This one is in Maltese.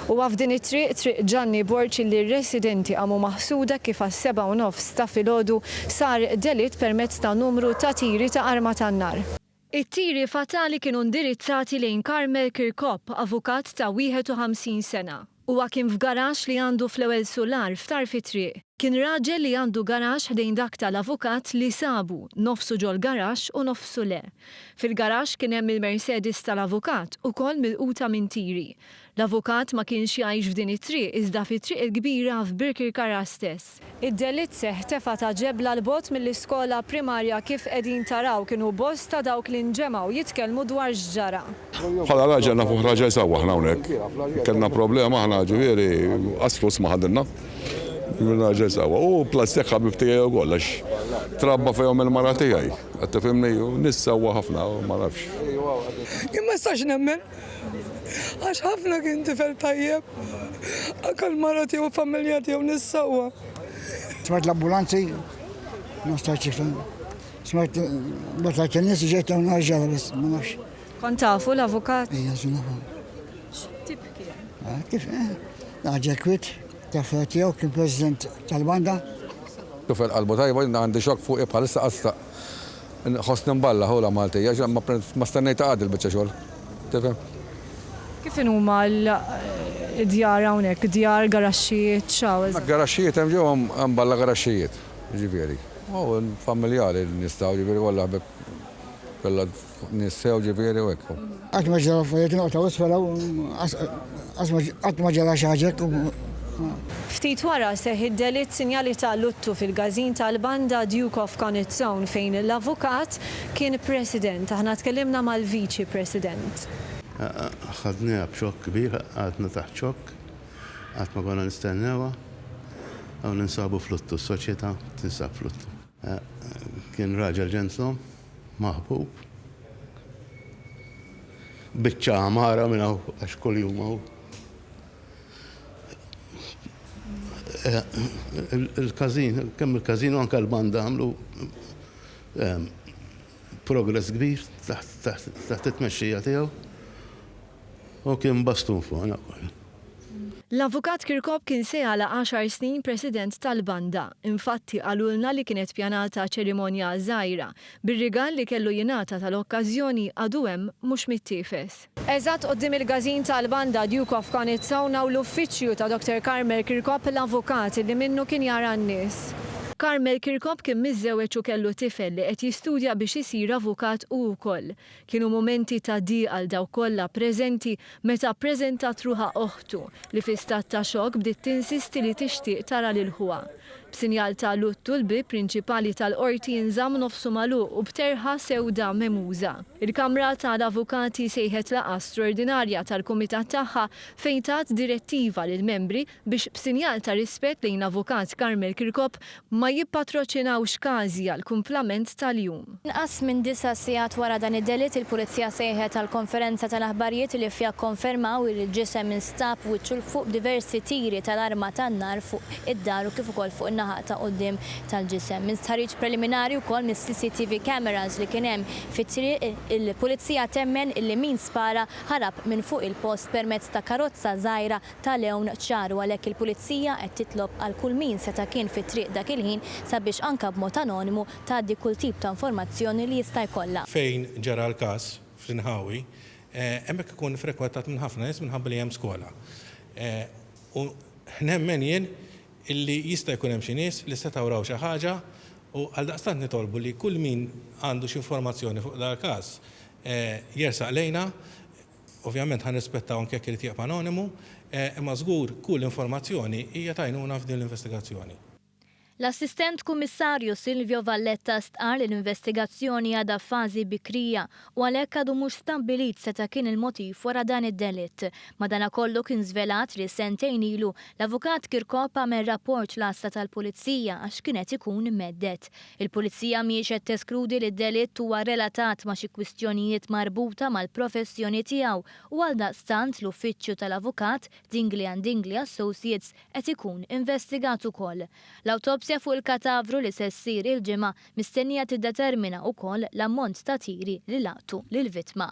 U f'din it-triq Gianni Borċ li r-residenti għamu maħsuda kif għas-7:30 ta' filgħodu sar delitt permezz ta' numru ta' tiri ta' arma tan-nar. It-tiri fatali kienu indirizzati lejn Carmel Kirkop, avukat ta' 51 sena. Huwa kien f'garaxx li għandu fl-ewwel solar f'tarf it-triq. Kien raġel li għandu garaxx ħdejn dak tal-avukat li sabu nofsu ġol garaxx u nofsu le. Fil-garaxx kien hemm il-Mercedes tal-avukat ukoll milquta minn tiri. L-avukat ma kienx jgħix f'din it-triq iżda fit-triq il-kbira f'Birkirkara stess. Id-delitt seħħ tefa' ta' ġebla l-bogħod mill-iskola primarja kif qegħdin taraw kienu bosta dawk li nġemgħu jitkellmu dwar x'ġara. Bħala raġel nafu raġel sewwa aħna hawnhekk. Kellna problema aħna ġifieri qasfus ma ħadilna. Raġel sewwa u plastik ħabib tiegħi u kollox. Trabba fejhom il-mara tiegħi. Qed tifhimni nissewwa ħafna ma nafx. Jien ma nistax nemmen. Għax ħafna kien tifel tajjeb. Anke l-mara tiegħu u familja tiegħu nissewwa. Smajt l-ambulanzi, ma staċ smajt bata tennis ġejt hawn ħaġa biss ma nafx. Kont tafu l-avukat? Ejja żinafu. X'tip kien? Kif Naġa Kwit, taf tiegħu kien President tal-banda. Tifel qalbu tajba għandi xokk fuq bħalissa qasta ħossni mballa ħola Malti, ma stennejt għadil biċċa xogħol. Tifhem? Kif huma l-djar hawnhekk, djar garaxxijiet xaw? Garaxxijiet hemm ġew hemm balla garaxxijiet, ġifieri. U familjari nistgħu ġifieri kollha kollha nissew ġifieri u hekk. Qatt ma ġara affarijiet inqgħu isfel qatt ma ġara xi ħaġa Ftit wara seħħ id-delitt sinjali ta' luttu fil-gażin tal-banda Duke of Connezzone fejn l-avukat kien president. Aħna tkellimna mal-viċi president. Ħadniha b'xokk kbir, għadna taħt xokk, qatt ma konna nistennewha, hawn ninsabu fluttu, s-soċjetà tinsab fluttu. Kien raġel ġentlom, maħbub, biċċa amara minn hawn għax kuljum hawn. Il-kazin, kemm il-kazin u anke l-banda għamlu progress kbir taħt it-tmexxija tiegħu u kien bastun fuq. L-avukat Kirkop kien se għala 10 snin president tal-banda. Infatti għalulna li kienet pjanata ċerimonja żgħira bir-rigal li kellu jingħata tal-okkażjoni għadu hemm mhux mittifes. Eżatt qudiem il-gażin tal-banda Duke of Connezzone u l-uffiċċju ta' Dr. Carmel Kirkop l-avukat li minnu kien jara n-nies. Carmel Kirkop kien miżżewweġ u kellu tifel li qed jistudja biex isir avukat u wkoll. Kienu momenti ta' diq għal dawk kollha preżenti meta ppreżentat ruħha oħtu li fi stat ta' xokk bdiet tinsisti li tixtieq tara lil ħuha. B'sinjal ta' luttu l-bib prinċipali tal-qorti jinżamm nofsu magħluq u b'terħa sewda memuża. Il-Kamra tal-Avukati sejħet laqgħa straordinarja tal-Kumitat tagħha fejn tat direttiva lil membri biex b'sinjal ta' rispett lejn avukat Carmel Kirkop ma jippatroċinawx każi għal kumplament tal-jum. Inqas minn 9 sigħat wara dan id-delitt il-Pulizija sejħet tal-konferenza tal-aħbarijiet li fija kkonfermaw li l-ġisem instab wiċċu fuq diversi tiri tal-arma tan-nar fuq id-dar u kif ukoll fuq in-naħa ta' quddiem tal-ġisem. Minn stħarriġ preliminari wkoll mis-CCTV cameras li kien hemm fit-triq il-Pulizija temmen illi min spara ħarab minn fuq il-post permezz ta' karozza żgħira ta' lewn ċaru għalhekk il-Pulizija qed titlob għal kull min seta' kien fit-triq dak il-ħin sabiex anke b'mod anonimu tgħaddi kull tip ta' informazzjoni li jista' jkollha. Fejn ġara l-każ f'Inħawi, hemmhekk ikun frekwentat minn ħafna nies minħabba li hemm skola. U nemmen jien illi jista' jkun hemm xi nies li se tawraw xi ħaġa u għaldaqstant nitolbu li kull min għandu xi informazzjoni fuq dal-każ jersaq lejna, ovvjament ħanrispettaw anke jekk irid jieqaf anonimu, imma żgur kull informazzjoni hija tajnuna f'din l-investigazzjoni. L-assistent kummissarju Silvio Valletta stqar l-investigazzjoni għadha f'fażi bikrija u għalhekk għadu mhux stabbilit seta' kien il-motiv wara dan id-delitt. Madankollu kien żvelat li sentejn ilu l-avukat Kirkop għamel rapport l-asta tal-Pulizija għax kienet ikun meddet. Il-Pulizija mhijiex qed teskludi li d-delitt huwa relatat ma' xi kwistjonijiet marbuta mal-professjoni tiegħu u għaldaqstant l-uffiċċju tal-avukat Dingley & Dingley Associates qed ikun investigat ukoll. L-autopsja fuq il-katavru li se ssir il-ġimgħa mistennija tiddetermina wkoll l-ammont ta' tiri li laqtu lill-vittma.